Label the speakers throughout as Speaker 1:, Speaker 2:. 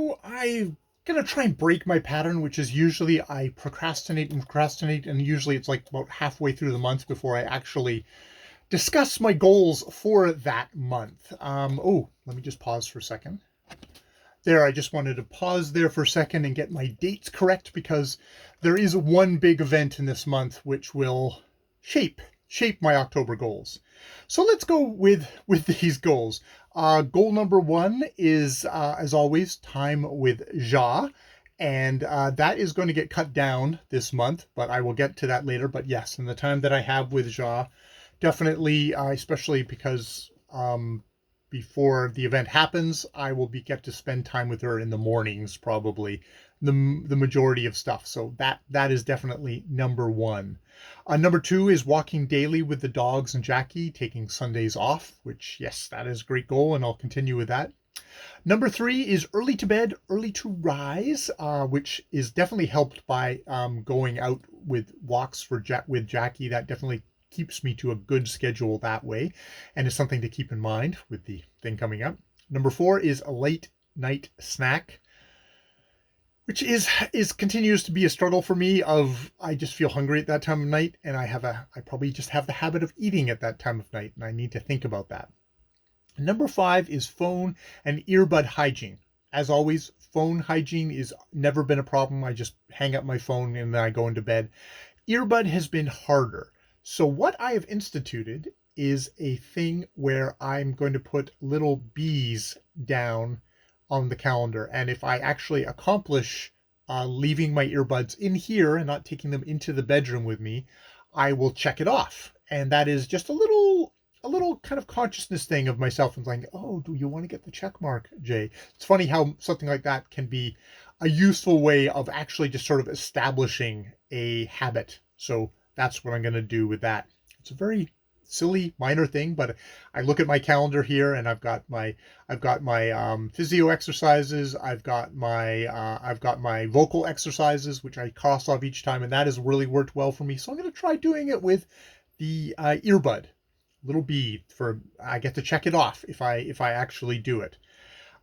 Speaker 1: So I'm gonna try and break my pattern, which is usually I procrastinate, and usually it's like about halfway through the month before I actually discuss my goals for that month. Oh, let me just pause for a second. There, I just wanted to pause there for a second and get my dates correct because there is one big event in this month which will shape my October goals. So let's go with these goals. Goal number one is, as always, time with Ja. And that is going to get cut down this month, but I will get to that later. But yes, in the time that I have with Ja, definitely, especially because before the event happens, I will get to spend time with her in the mornings, probably the majority of stuff. So that is definitely number one. Number two is walking daily with the dogs and Jackie, taking Sundays off, which, yes, that is a great goal, and I'll continue with that. Number three is early to bed, early to rise, which is definitely helped by going out with walks with Jackie. That definitely keeps me to a good schedule that way, and is something to keep in mind with the thing coming up. Number four is a late night snack, which is continues to be a struggle for me. Of I just feel hungry at that time of night, and I probably just have the habit of eating at that time of night, and I need to think about that. Number five is phone and earbud hygiene. As always, phone hygiene is never been a problem. I just hang up my phone and then I go into bed. Earbud has been harder. So what I have instituted is a thing where I'm going to put little bees down on the calendar. And if I actually accomplish leaving my earbuds in here and not taking them into the bedroom with me, I will check it off. And that is just a little kind of consciousness thing of myself and like, oh, do you want to get the check mark, Jay? It's funny how something like that can be a useful way of actually just sort of establishing a habit. So that's what I'm going to do with that. It's a very silly minor thing, but I look at my calendar here and I've got my physio exercises, I've got my vocal exercises, which I cross off each time, and that has really worked well for me. So I'm going to try doing it with the earbud. Little B for I get to check it off if I actually do it.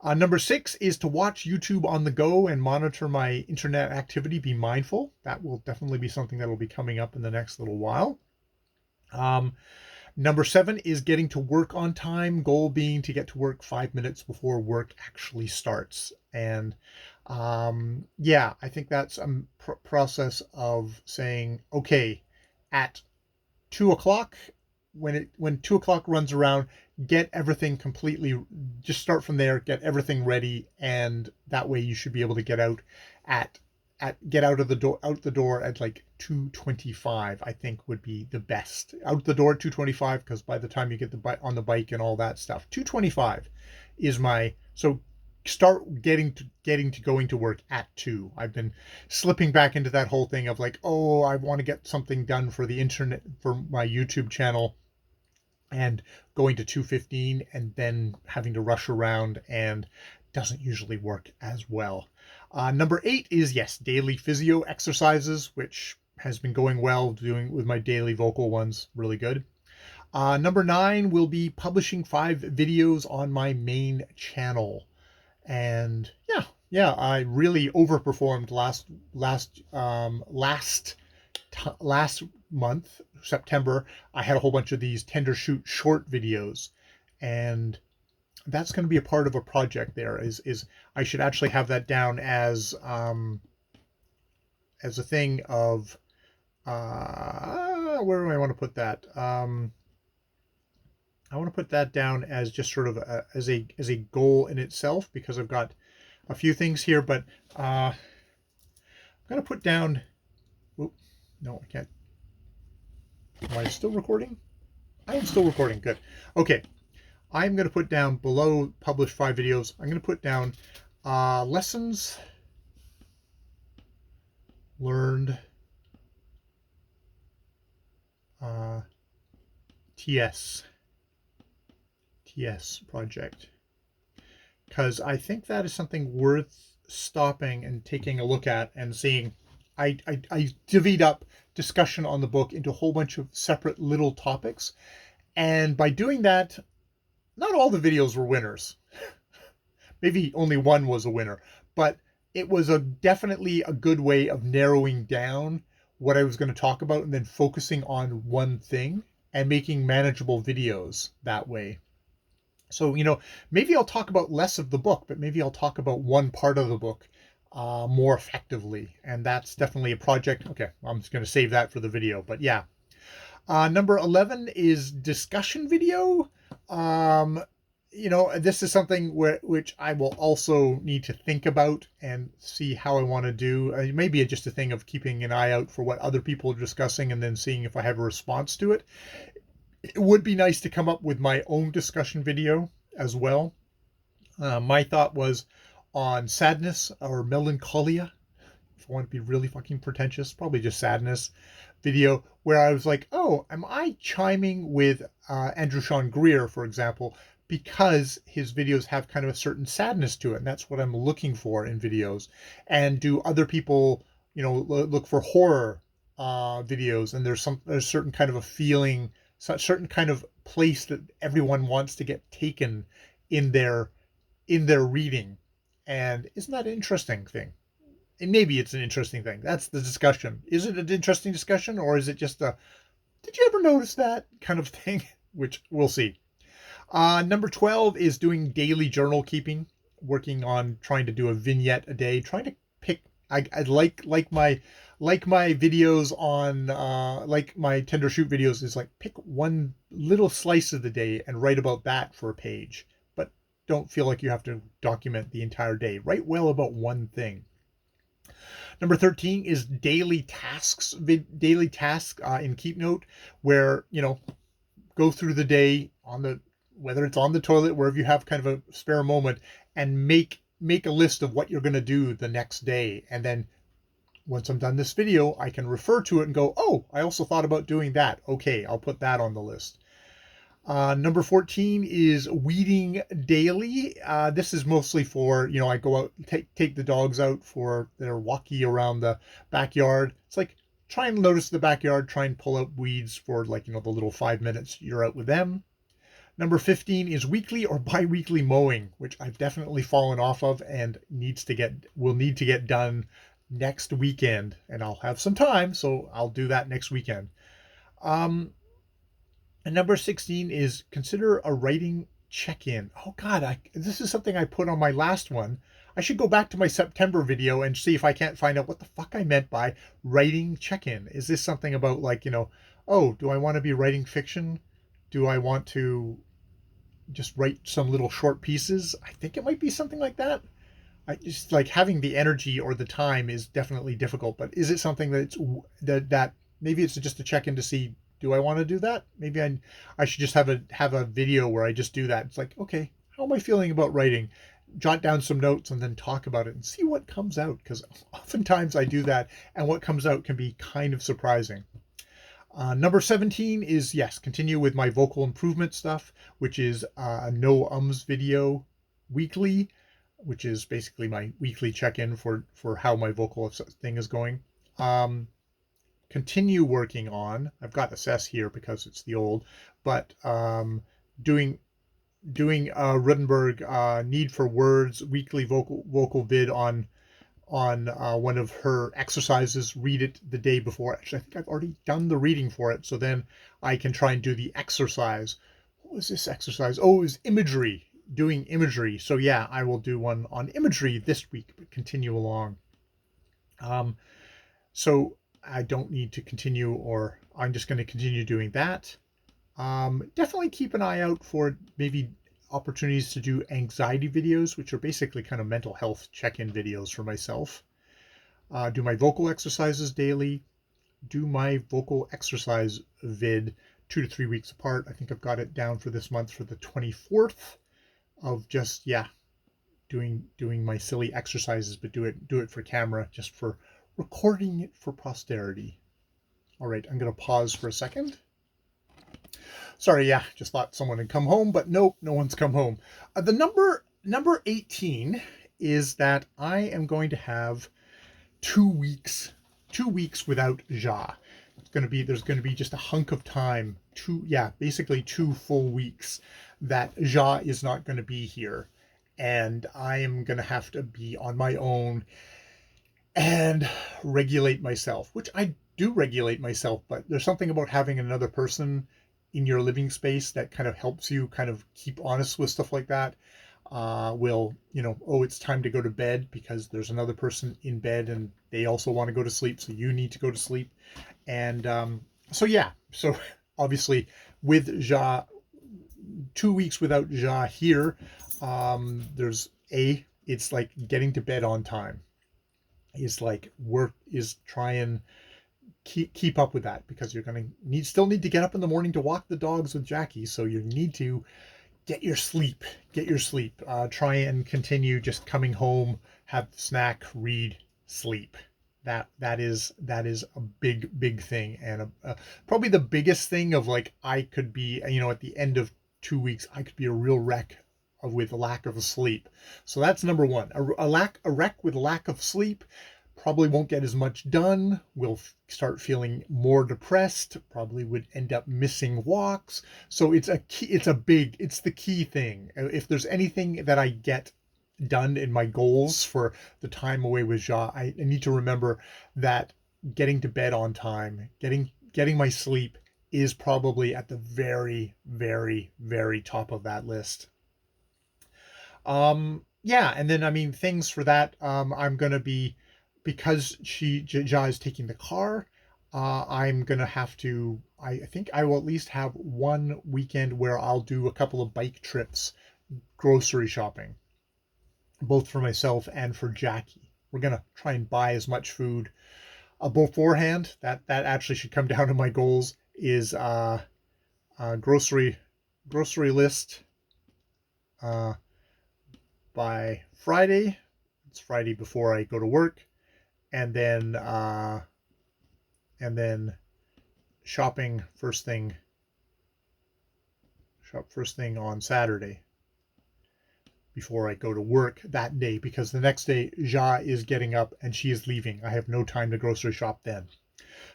Speaker 1: Number six is to watch YouTube on the go and monitor my internet activity. Be mindful. That will definitely be something that will be coming up in the next little while. Number seven is getting to work on time. Goal being to get to work 5 minutes before work actually starts. And yeah, I think that's a process of saying, okay, at 2 o'clock, when 2 o'clock runs around, get everything completely, just start from there, get everything ready, and that way you should be able to get out the door at like 2:25. I think would be the best. Out the door at 2:25, because by the time you get on the bike and all that stuff, 2:25 is so start getting to going to work at 2. I've been slipping back into that whole thing of like, oh, I want to get something done for the internet, for my YouTube channel, and going to 2:15 and then having to rush around, and doesn't usually work as well. Number 8 is, yes, daily physio exercises, which has been going well, doing with my daily vocal ones, really good. Number 9 will be publishing 5 videos on my main channel. And yeah, I really overperformed last month, September. I had a whole bunch of these tender shoot short videos, and that's going to be a part of a project. There is I should actually have that down as a thing of where do I want to put that? I want to put that down as just sort of as a goal in itself, because I've got a few things here, but I'm going to put down. Whoop, no, I can't. Am I still recording? I am still recording. Good. Okay. I'm going to put down below published 5 videos. I'm going to put down lessons learned TS project, because I think that is something worth stopping and taking a look at and seeing. I divvied up discussion on the book into a whole bunch of separate little topics, and by doing that, not all the videos were winners. maybe only one was a winner, but it was definitely a good way of narrowing down what I was going to talk about and then focusing on one thing and making manageable videos that way. So, maybe I'll talk about less of the book, but maybe I'll talk about one part of the book more effectively. And that's definitely a project. Okay, I'm just going to save that for the video. But yeah. Number 11 is discussion video. This is something which I will also need to think about and see how I want to do. It may be just a thing of keeping an eye out for what other people are discussing and then seeing if I have a response to it. It would be nice to come up with my own discussion video as well. My thought was on sadness or melancholia. If I want to be really fucking pretentious, probably just sadness video where I was like, oh, am I chiming with Andrew Sean Greer, for example, because his videos have kind of a certain sadness to it, and that's what I'm looking for in videos. And do other people, look for horror videos, and there's a certain kind of a feeling, certain kind of place that everyone wants to get taken in their reading. And isn't that an interesting thing? And maybe it's an interesting thing. That's the discussion. Is it an interesting discussion, or is it just a did you ever notice that kind of thing? Which we'll see. Number 12 is doing daily journal keeping, working on trying to do a vignette a day, trying to pick. I like my videos on like my Tender Shoot videos is like pick one little slice of the day and write about that for a page, but don't feel like you have to document the entire day. Write well about one thing. Number 13 is daily tasks in KeepNote, where go through the day whether it's on the toilet, wherever you have kind of a spare moment, and make a list of what you're going to do the next day. And then once I'm done this video, I can refer to it and go, oh, I also thought about doing that. Okay, I'll put that on the list. Number 14 is weeding daily. This is mostly for, I go out, take the dogs out for their walkie around the backyard. It's like, try and notice the backyard, try and pull up weeds for the little 5 minutes you're out with them. Number 15 is weekly or bi-weekly mowing, which I've definitely fallen off of and will need to get done next weekend. And I'll have some time, so I'll do that next weekend. And number 16 is consider a writing check-in. Oh God, this is something I put on my last one. I should go back to my September video and see if I can't find out what the fuck I meant by writing check-in. Is this something about oh, do I want to be writing fiction? Do I want to just write some little short pieces? I think it might be something like that. I just like having the energy or the time is definitely difficult, but is it something that maybe it's just a check-in to see, do I want to do that? Maybe I should just have a video where I just do that. It's like, okay, how am I feeling about writing? Jot down some notes and then talk about it and see what comes out, because oftentimes I do that and what comes out can be kind of surprising. Number 17 is, yes, continue with my vocal improvement stuff, which is a no ums video weekly, which is basically my weekly check-in for how my vocal thing is going. Continue working on, I've got assess here because it's the old, but doing Rudenberg Need for Words weekly vocal vid on one of her exercises. Read it the day before. Actually, I think I've already done the reading for it, so then I can try and do the exercise. What was this exercise? Oh, it was imagery, doing imagery. So yeah, I will do one on imagery this week, but continue along. So I don't need to continue, or I'm just going to continue doing that. Definitely keep an eye out for maybe opportunities to do anxiety videos, which are basically kind of mental health check-in videos for myself. Do my vocal exercises daily. Do my vocal exercise vid 2 to 3 weeks apart. I think I've got it down for this month for the 24th of just, doing my silly exercises, but do it for camera, just for recording it for posterity. All right, I'm going to pause for a second. Sorry, just thought someone had come home, but nope, no one's come home. The number 18 is that I am going to have 2 weeks without Ja. There's going to be just a hunk of time, basically 2 full weeks that Ja is not going to be here. and I am going to have to be on my own and regulate myself, which I do regulate myself, but there's something about having another person in your living space that kind of helps you kind of keep honest with stuff like that. Will, oh, it's time to go to bed because there's another person in bed and they also want to go to sleep, so you need to go to sleep. And so, yeah, so obviously with Ja, 2 weeks without Ja here, it's like getting to bed on time is like work is try and keep up with that because you're going to need to get up in the morning to walk the dogs with Jackie, so you need to get your sleep, try and continue just coming home, have snack, read, sleep. That is a big thing, and probably the biggest thing of like I could be, at the end of 2 weeks I could be a real wreck with a lack of sleep. So that's number one. A wreck with lack of sleep probably won't get as much done, will start feeling more depressed, probably would end up missing walks. So it's the key thing. If there's anything that I get done in my goals for the time away with Ja, I need to remember that getting to bed on time, getting my sleep is probably at the very, very, very top of that list. Yeah, and then I mean things for that. I'm gonna be because Ja is taking the car. I'm gonna have to. I think I will at least have one weekend where I'll do a couple of bike trips, grocery shopping, both for myself and for Jackie. We're gonna try and buy as much food beforehand. That actually should come down to my goals. Is grocery list uh, by Friday. It's Friday before I go to work, and then shopping shop first thing on Saturday before I go to work that day, because the next day Ja is getting up and she is leaving. I have no time to grocery shop then.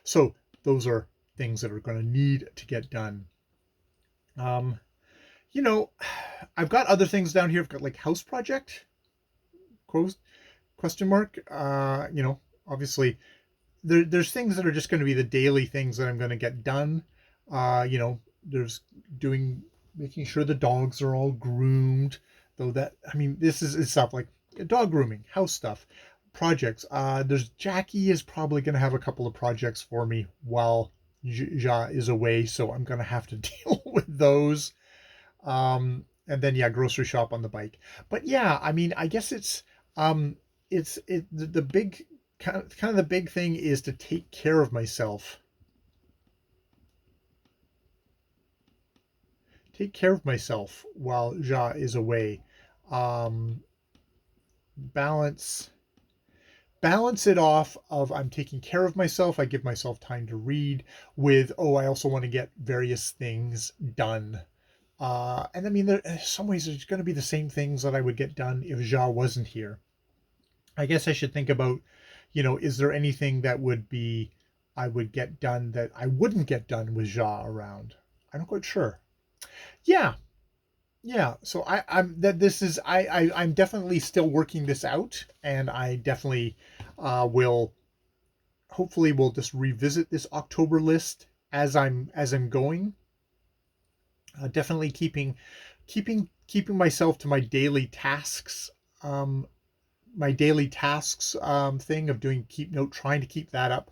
Speaker 1: So those are things that are going to need to get done. Um, you know, I've got other things down here. I've got like house project question mark. Obviously there's things that are just going to be the daily things that I'm going to get done. There's doing making sure the dogs are all groomed. Though that I mean, this is stuff like dog grooming, house stuff, projects. There's Jackie is probably going to have a couple of projects for me while Ja is away, so I'm going to have to deal with those. And then yeah, grocery shop on the bike. But yeah, I mean, I guess the big kind of the big thing is to take care of myself. Take care of myself while Ja is away. Um, balance balance it off of I'm taking care of myself. I give myself time to read with, oh, I also want to get various things done. And I mean, there, in some ways, it's going to be the same things that I would get done if Ja wasn't here. I guess I should think about, is there anything that I would get done that I wouldn't get done with Ja around? I'm not quite sure. Yeah, yeah. So I'm that this is I'm definitely still working this out, and I definitely will hopefully we'll just revisit this October list as I'm going. Definitely keeping myself to um, my daily tasks thing of doing keep note, trying to keep that up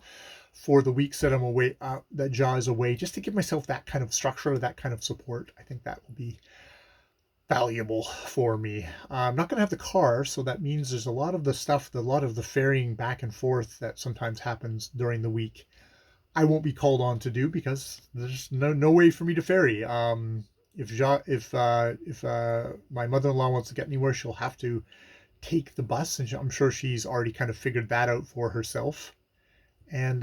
Speaker 1: for the weeks that I'm away, that Ja is away, just to give myself that kind of structure, that kind of support. I think that will be valuable for me. I'm not going to have the car, so that means there's a lot of the ferrying back and forth that sometimes happens during the week. I won't be called on to do because there's no way for me to ferry. If my mother-in-law wants to get anywhere, she'll have to take the bus, and I'm sure she's already kind of figured that out for herself. And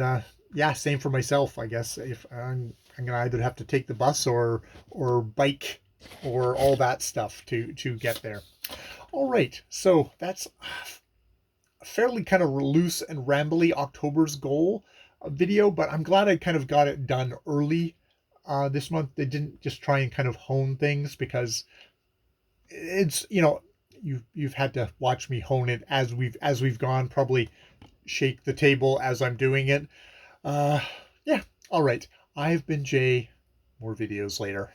Speaker 1: yeah, same for myself, I guess. If I'm gonna either have to take the bus or bike or all that stuff to get there. All right, so that's a fairly kind of loose and rambly October's goal video, but I'm glad I kind of got it done early this month. They didn't just try and kind of hone things because it's you've had to watch me hone it as we've gone, probably shake the table as I'm doing it. Yeah, all right. I've been Jay. More videos later.